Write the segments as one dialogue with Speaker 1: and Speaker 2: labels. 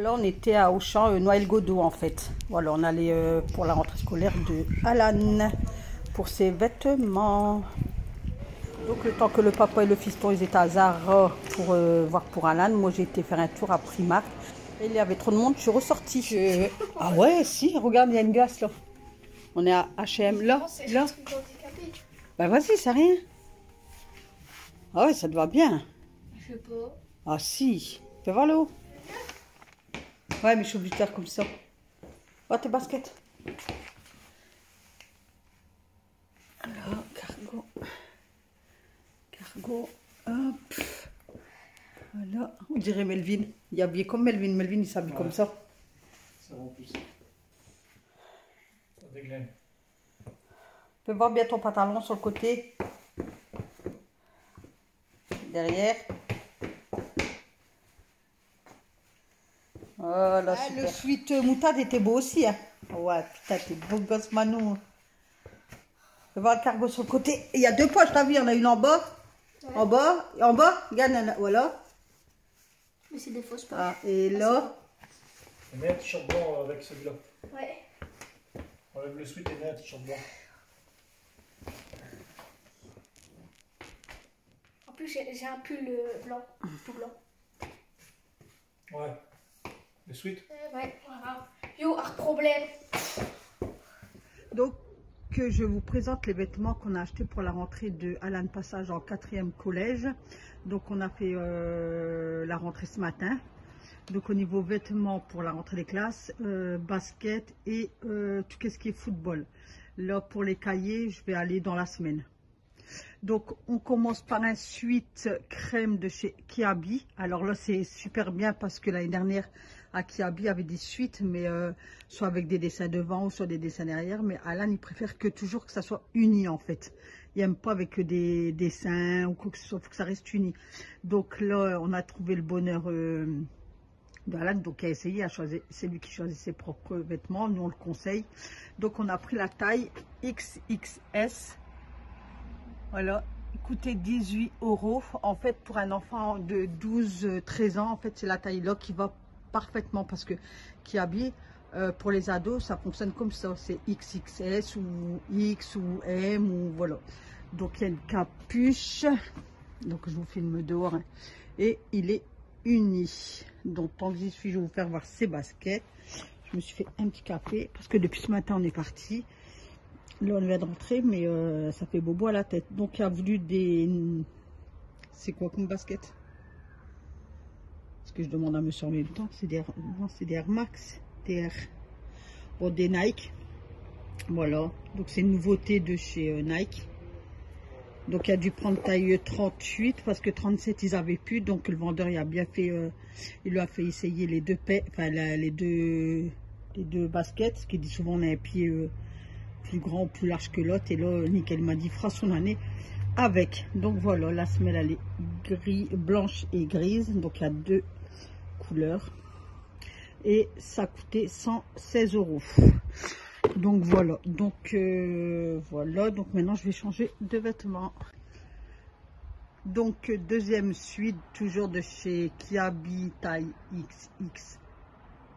Speaker 1: là, on était à Auchan, Noël Godot en fait. Voilà, on allait pour la rentrée scolaire de Alan pour ses vêtements. Donc le temps que le papa et le fiston ils étaient à Zara pour voir pour Alan, moi j'ai été faire un tour à Primark. Et il y avait trop de monde, je suis ressortie. Ah ouais, si, regarde, il y a une glace là. On est à H&M là, là. Bah vas-y, c'est rien. Ah ouais, ça te va bien.
Speaker 2: Je sais pas.
Speaker 1: Ah si, fais voir le haut. Ouais, mais je suis obligée de faire comme ça. Oh, tes baskets. Alors, cargo. Cargo. Hop. Voilà. On dirait Melvin. Il est habillé comme Melvin. Melvin, il s'habille comme ça.
Speaker 3: Ça va en plus. Ça déglingue.
Speaker 1: Fais voir bien ton pantalon sur le côté. Derrière. Voilà, super. Le sweat moutarde était beau aussi. Hein. Ouais, putain, t'es beau gosse, Manou. Fais voir le cargo sur le côté. Il y a deux poches, t'as vu, il y en a une en bas. Ouais. En bas, et en bas, regarde, voilà.
Speaker 2: Mais c'est des fausses poches.
Speaker 1: Ah, et là.
Speaker 3: Et mets un t-shirt blanc avec celui-là.
Speaker 2: Ouais.
Speaker 3: Enlève le sweat et mets un t-shirt blanc.
Speaker 2: En plus, j'ai un pull blanc, tout blanc.
Speaker 3: Ouais. Le sweat.
Speaker 2: Ouais, voilà. Yo, un problème.
Speaker 1: Donc, je vous présente les vêtements qu'on a achetés pour la rentrée de Alan Passage en 4e collège. Donc, on a fait la rentrée ce matin. Donc, au niveau vêtements pour la rentrée des classes, basket et tout ce qui est football. Là, pour les cahiers, je vais aller dans la semaine. Donc, on commence par un sweat crème de chez Kiabi. Alors là, c'est super bien parce que l'année dernière, à Kiabi, il y avait des suites, mais soit avec des dessins devant ou soit des dessins derrière. Mais Alan, il préfère que toujours que ça soit uni, en fait. Il n'aime pas avec des dessins ou quoi que ce soit, il faut que ça reste uni. Donc là, on a trouvé le bonheur d'Alan, donc il a essayé, c'est lui qui choisit ses propres vêtements. Nous, on le conseille. Donc, on a pris la taille XXS. Voilà, il coûtait 18 €. En fait, pour un enfant de 12-13 ans, en fait, c'est la taille là qui va parfaitement parce que Kiabi, pour les ados, ça fonctionne comme ça. C'est XXS ou X ou M ou voilà. Donc, il y a une capuche. Donc, je vous filme dehors. Hein. Et il est uni. Donc, tant que j'y suis, je vais vous faire voir ses baskets. Je me suis fait un petit café parce que depuis ce matin, on est parti. Là, on vient de rentrer, mais ça fait bobo à la tête. Donc, il a voulu des... C'est quoi comme basket? Parce que je demande à monsieur en même temps. C'est des... Non, c'est des Air Max. Bon, des Nike. Voilà. Donc, c'est une nouveauté de chez Nike. Donc, il a dû prendre taille 38 parce que 37, ils avaient plus. Donc, le vendeur, il a bien fait... il lui a fait essayer les deux paires... Enfin, les deux baskets. Ce qu'il dit souvent, on a un pied... plus grand ou plus large que l'autre, et là nickel, m'a dit fera son année avec. Donc voilà, la semelle elle est gris, blanche et grise, donc il y a deux couleurs et ça coûtait 116 €. Donc voilà, voilà, donc maintenant je vais changer de vêtements. Donc deuxième suite, toujours de chez Kiabi, taille XX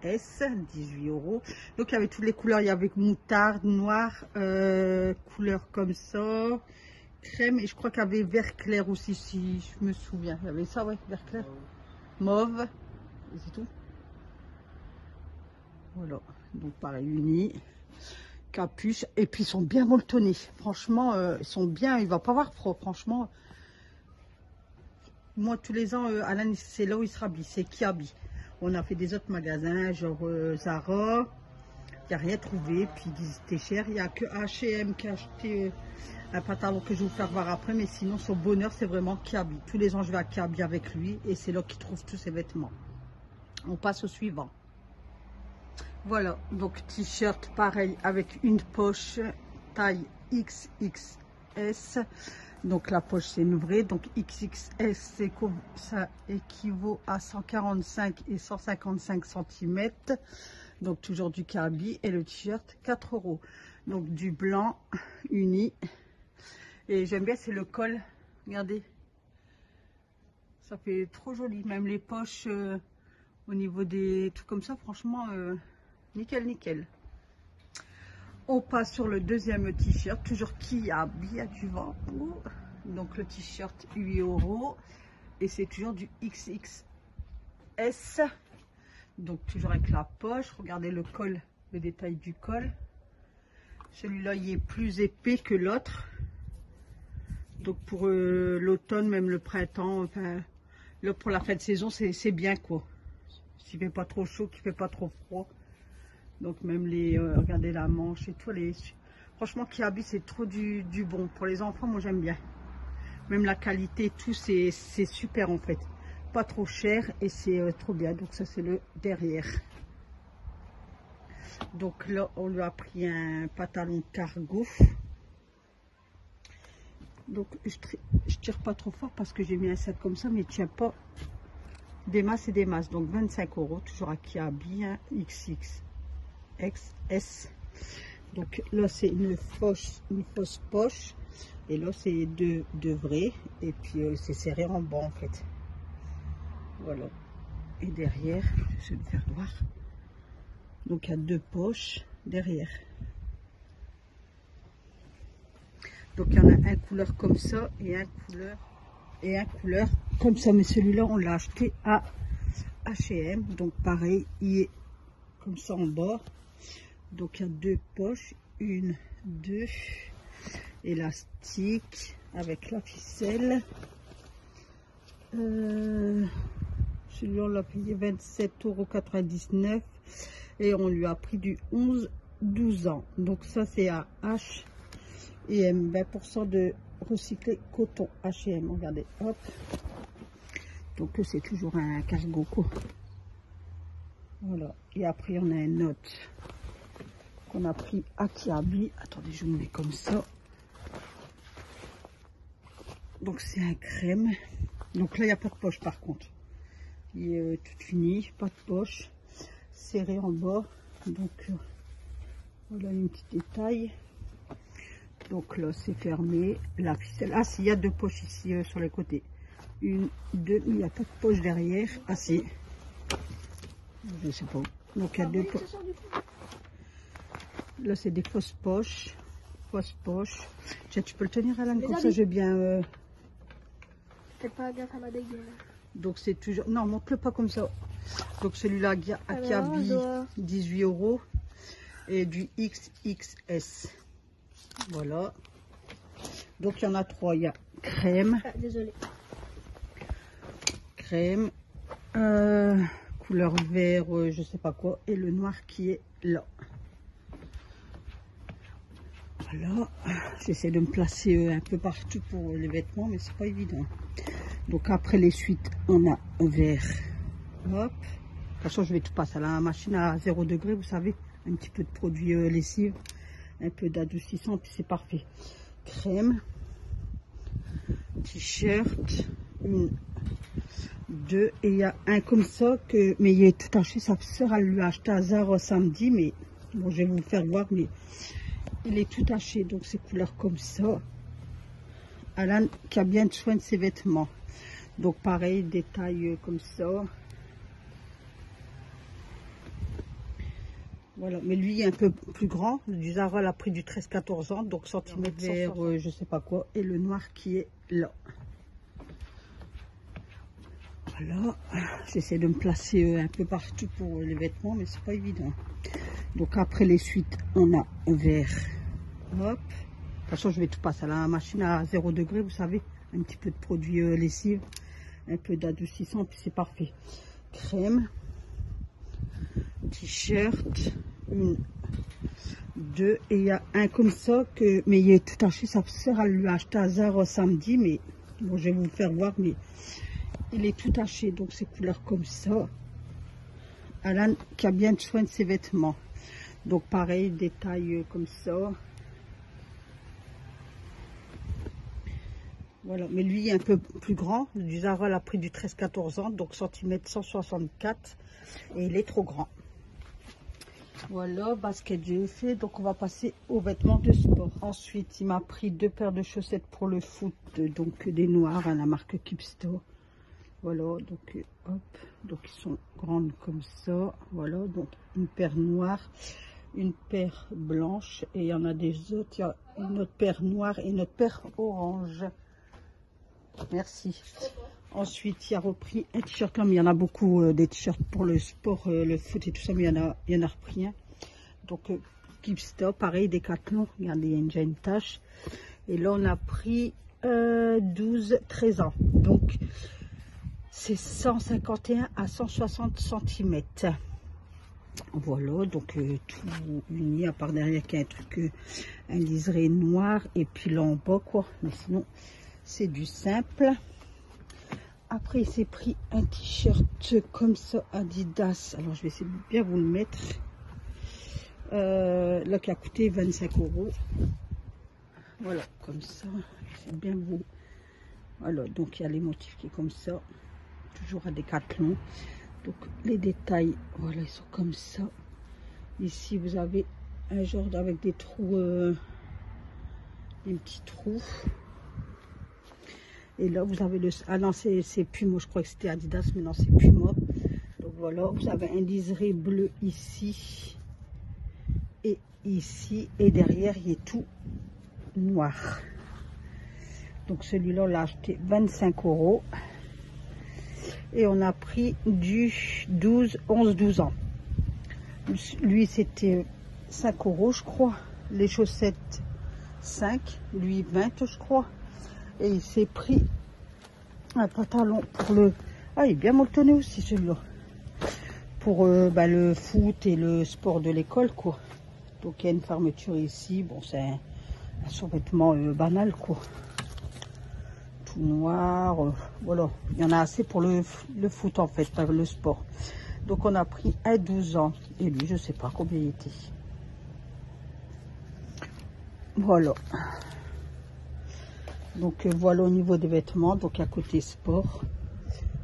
Speaker 1: S, 18 €. Donc il y avait toutes les couleurs, il y avait moutarde, noir, couleur comme ça, crème, et je crois qu'il y avait vert clair aussi, si je me souviens. Il y avait ça, ouais, vert clair, mauve, et c'est tout. Voilà, donc pareil, uni, capuche, et puis ils sont bien molletonnés. Franchement, ils sont bien, il va pas avoir froid, franchement. Moi, tous les ans, Alan, c'est là où il se rhabille, c'est Kiabi. On a fait des autres magasins, genre Zara, il n'y a rien trouvé, puis c'était cher. Il n'y a que H&M qui a acheté un pantalon que je vais vous faire voir après, mais sinon son bonheur c'est vraiment Kiabi. Tous les ans je vais à Kiabi avec lui et c'est là qu'il trouve tous ses vêtements. On passe au suivant. Voilà, donc t-shirt pareil avec une poche, taille XXS. Donc la poche c'est une vraie, donc XXS ça équivaut à 145 et 155 cm. Donc toujours du Kiabi, et le t-shirt 4 €. Donc du blanc uni. Et j'aime bien, c'est le col, regardez. Ça fait trop joli, même les poches Au niveau des trucs comme ça, franchement, nickel, nickel. On passe sur le deuxième t-shirt, toujours Kiabi, tu vois. Donc le t-shirt 8 €. Et c'est toujours du XXS. Donc toujours avec la poche. Regardez le col, le détail du col. Celui-là, il est plus épais que l'autre. Donc pour l'automne, même le printemps, enfin, là pour la fin de saison, c'est bien quoi. S'il fait pas trop chaud, qu'il fait pas trop froid. Donc même les, regardez la manche et tout. Franchement, Kiabi, c'est trop du bon. Pour les enfants, moi j'aime bien. Même la qualité, tout, c'est super en fait. Pas trop cher et c'est trop bien. Donc ça, c'est le derrière. Donc là, on lui a pris un pantalon cargo. Donc je tire pas trop fort parce que j'ai mis un sac comme ça, mais il tient pas des masses et des masses. Donc 25 €, toujours à Kiabi, hein, XXS. Donc là, c'est une fausse poche. Et là, c'est deux vrais. Et puis, c'est serré en bas, en fait. Voilà. Et derrière, je vais le faire voir. Donc, il y a deux poches derrière. Donc, il y en a un couleur comme ça et un couleur comme ça. Mais celui-là, on l'a acheté à H&M. Donc, pareil, il est comme ça en bas. Donc, il y a deux poches. Une, deux... élastique avec la ficelle. Celui-là, on l'a payé 27,99 € et on lui a pris du 11-12 ans. Donc ça, c'est à H&M, 20% de recyclé coton H&M. Regardez, hop. Donc c'est toujours un cargo quoi. Voilà. Et après, on a un autre qu'on a pris à Kiabi. Attendez, je me mets comme ça. Donc c'est un crème. Donc là, il n'y a pas de poche par contre. Il est tout fini, pas de poche. Serré en bas. Donc voilà une petite détail. Donc là, c'est fermé. La ficelle. Ah, s'il y a deux poches ici sur les côtés. Une, deux, mais il n'y a pas de poche derrière. Ah si. Je sais pas. Donc il y a deux poches. Là, c'est des fausses poches. Fausses poches. Tiens, tu peux le tenir à l'âne comme ça, j'ai bien...
Speaker 2: Fais pas gaffe à ma dégaine.
Speaker 1: Donc c'est toujours... Non, montre-le pas comme ça. Donc celui-là, à Kiabi, 18 €. Et du XXS. Voilà. Donc il y en a trois. Il y a crème.
Speaker 2: Ah, désolé.
Speaker 1: Crème. Couleur vert, je sais pas quoi. Et le noir qui est là. Voilà. J'essaie de me placer un peu partout pour les vêtements, mais c'est pas évident. Donc après les suites, on a un vert. Hop. De toute façon, je vais tout passer à la machine à 0 degré, vous savez. Un petit peu de produit lessive, un peu d'adoucissant, puis c'est parfait. Crème, t-shirt, une, deux, et il y a un comme ça, mais il est tout taché. Sa soeur, elle lui a acheté à Zara samedi, mais bon, je vais vous le faire voir, mais il est tout taché, donc c'est couleur comme ça. Alan qui a bien soin de ses vêtements. Donc pareil, détail comme ça. Voilà, mais lui est un peu plus grand. Du Zara, elle a pris du 13-14 ans, donc centimètre vert, je sais pas quoi. Et le noir qui est là. Voilà, j'essaie de me placer un peu partout pour les vêtements, mais c'est pas évident. Donc après les suites, on a un vert. Hop. De toute façon, je vais tout passer à la machine à 0 degré, vous savez. Un petit peu de produit lessive, un peu d'adoucissant, puis c'est parfait. Crème, t-shirt, une, deux, et il y a un comme ça, mais il est tout taché. Sa soeur, elle lui a acheté à Zara samedi, mais bon, je vais vous le faire voir, mais il est tout taché, donc c'est couleur comme ça. Alan qui a bien soin de ses vêtements. Donc pareil, détail comme ça. Voilà, mais lui est un peu plus grand. Du Zara, elle a pris du 13-14 ans, donc centimètre 164. Et il est trop grand. Voilà, basket j'ai fait. Donc on va passer aux vêtements de sport. Ensuite, il m'a pris deux paires de chaussettes pour le foot. Donc des noirs à la marque Kipsto. Voilà, donc hop, donc ils sont grandes comme ça. Voilà, donc une paire noire, une paire blanche, et il y en a des autres. Il y a une autre paire noire et une autre paire orange. Merci. Ensuite, il y a repris un t-shirt là, mais il y en a beaucoup des t-shirts pour le sport, le foot et tout ça, mais il y en a repris un. Donc Kipsta, pareil, Decathlon, regardez, il y a déjà une tache. Et là, on a pris 12-13 ans. Donc, c'est 151 à 160 cm. Voilà, donc tout uni, à part derrière qu'il y a un truc, un liseré noir, et puis là en bas, quoi. Mais sinon, c'est du simple. Après, il s'est pris un t-shirt comme ça, Adidas. Alors, je vais essayer de bien vous le mettre. Là, qui a coûté 25 €. Voilà, comme ça. C'est bien vous. Voilà, donc il y a les motifs qui est comme ça. Toujours à Decathlon. Donc, les détails, voilà, ils sont comme ça. Ici, vous avez un genre avec des trous, des petits trous. Et là, vous avez le... Ah non, c'est Puma, je crois que c'était Adidas, mais non, c'est Puma. Donc voilà, vous avez un liseré bleu ici. Et ici. Et derrière, il est tout noir. Donc celui-là, on l'a acheté 25 €. Et on a pris du 11-12 ans. Lui, c'était 5 €, je crois. Les chaussettes, 5. Lui, 20, je crois. Et il s'est pris un pantalon pour le... Ah, il est bien molletonné aussi, celui-là. Pour le foot et le sport de l'école, quoi. Donc, il y a une fermeture ici. Bon, c'est un survêtement banal, quoi. Tout noir. Voilà. Il y en a assez pour le foot, en fait, le sport. Donc, on a pris un 12 ans. Et lui, je sais pas combien il était. Voilà. Donc voilà au niveau des vêtements, donc à côté sport.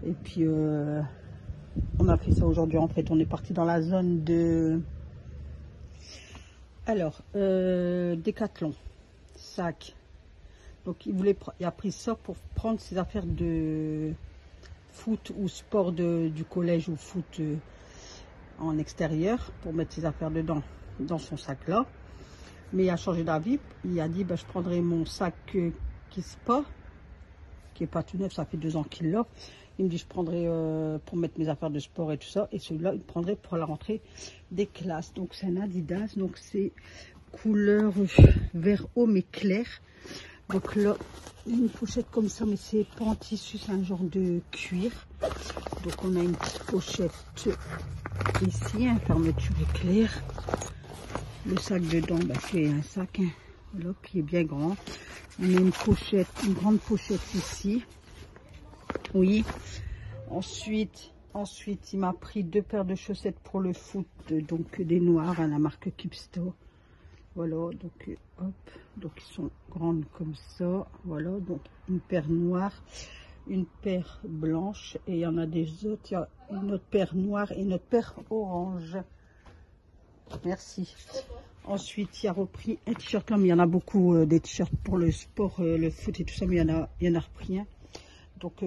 Speaker 1: Et puis on a fait ça aujourd'hui, en fait on est parti dans la zone de... Alors, Decathlon, sac. Donc il a pris ça pour prendre ses affaires de foot ou sport du collège ou foot en extérieur, pour mettre ses affaires dedans, dans son sac là. Mais il a changé d'avis, il a dit je prendrai mon sac qui est pas tout neuf, ça fait 2 ans qu'il l'a. Il me dit je prendrai pour mettre mes affaires de sport et tout ça, et celui-là il prendrait pour la rentrée des classes. Donc c'est un Adidas, donc c'est couleur vert eau mais clair. Donc là une pochette comme ça, mais c'est pas en tissu, c'est un genre de cuir. Donc on a une petite pochette ici, une fermeture éclair. Le sac dedans, c'est un sac, hein, voilà, qui est bien grand. On a une pochette, une grande pochette ici. Oui. Ensuite, il m'a pris 2 paires de chaussettes pour le foot, donc des noirs à la marque Kipsta. Voilà, donc hop, donc ils sont grandes comme ça. Voilà, donc une paire noire, une paire blanche, et il y en a des autres. Il y a une autre paire noire et une autre paire orange. Merci. Ensuite, il y a repris un t-shirt là, mais il y en a beaucoup des t-shirts pour le sport, le foot et tout ça, mais il y en a repris un. Donc,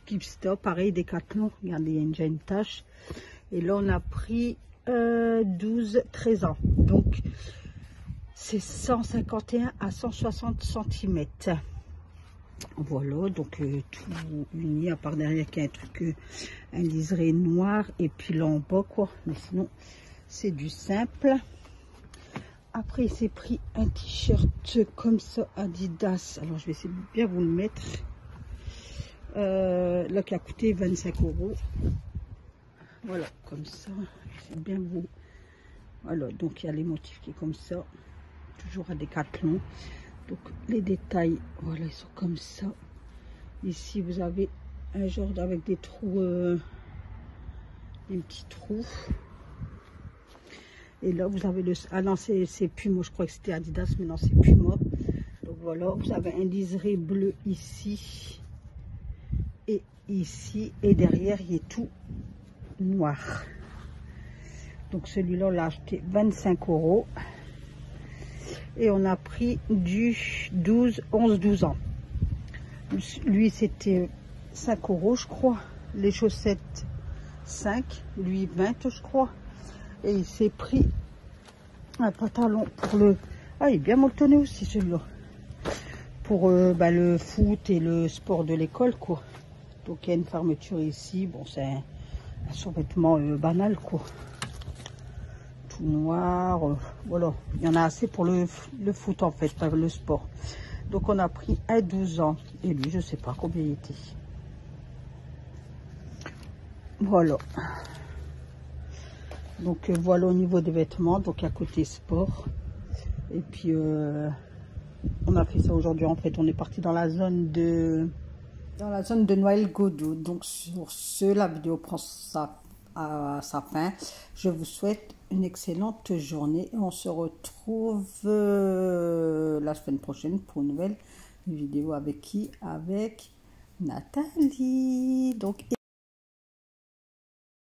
Speaker 1: Kipsta, pareil, Decathlon, regardez, il y a déjà une tache. Et là, on a pris 12-13 ans. Donc, c'est 151 à 160 cm. Voilà, donc tout uni, à part derrière qu'il y a un truc, un liseré noir, et puis là en bas, quoi. Mais sinon, c'est du simple. Après, il s'est pris un t-shirt comme ça, Adidas. Alors, je vais essayer de bien vous le mettre. Là, qui a coûté 25 €. Voilà, comme ça. C'est bien vous. Voilà, donc il y a les motifs qui est comme ça. Toujours à Decathlon. Donc, les détails, voilà, ils sont comme ça. Ici, vous avez un genre avec des trous, des petits trous. Et là, vous avez le... Ah non, c'est Puma, je crois que c'était Adidas, mais non, c'est Puma. Donc voilà, vous avez un liseré bleu ici. Et ici. Et derrière, il est tout noir. Donc celui-là, on l'a acheté 25 €. Et on a pris du 11-12 ans. Lui, c'était 5 €, je crois. les chaussettes 5, lui 20 je crois. Et il s'est pris un pantalon pour le... Ah, il est bien molletonné aussi celui-là. Pour le foot et le sport de l'école, quoi. Donc il y a une fermeture ici. Bon, c'est un survêtement banal, quoi. Tout noir. Voilà. Il y en a assez pour le foot, en fait, le sport. Donc on a pris un 12 ans. Et lui, je sais pas combien il était. Voilà. Donc voilà au niveau des vêtements. Donc à côté sport. Et puis on a fait ça aujourd'hui. En fait, on est parti dans la zone de Noël Godot. Donc sur ce, la vidéo prend à sa fin. Je vous souhaite une excellente journée et on se retrouve la semaine prochaine pour une nouvelle vidéo avec qui? Avec Nathalie. Donc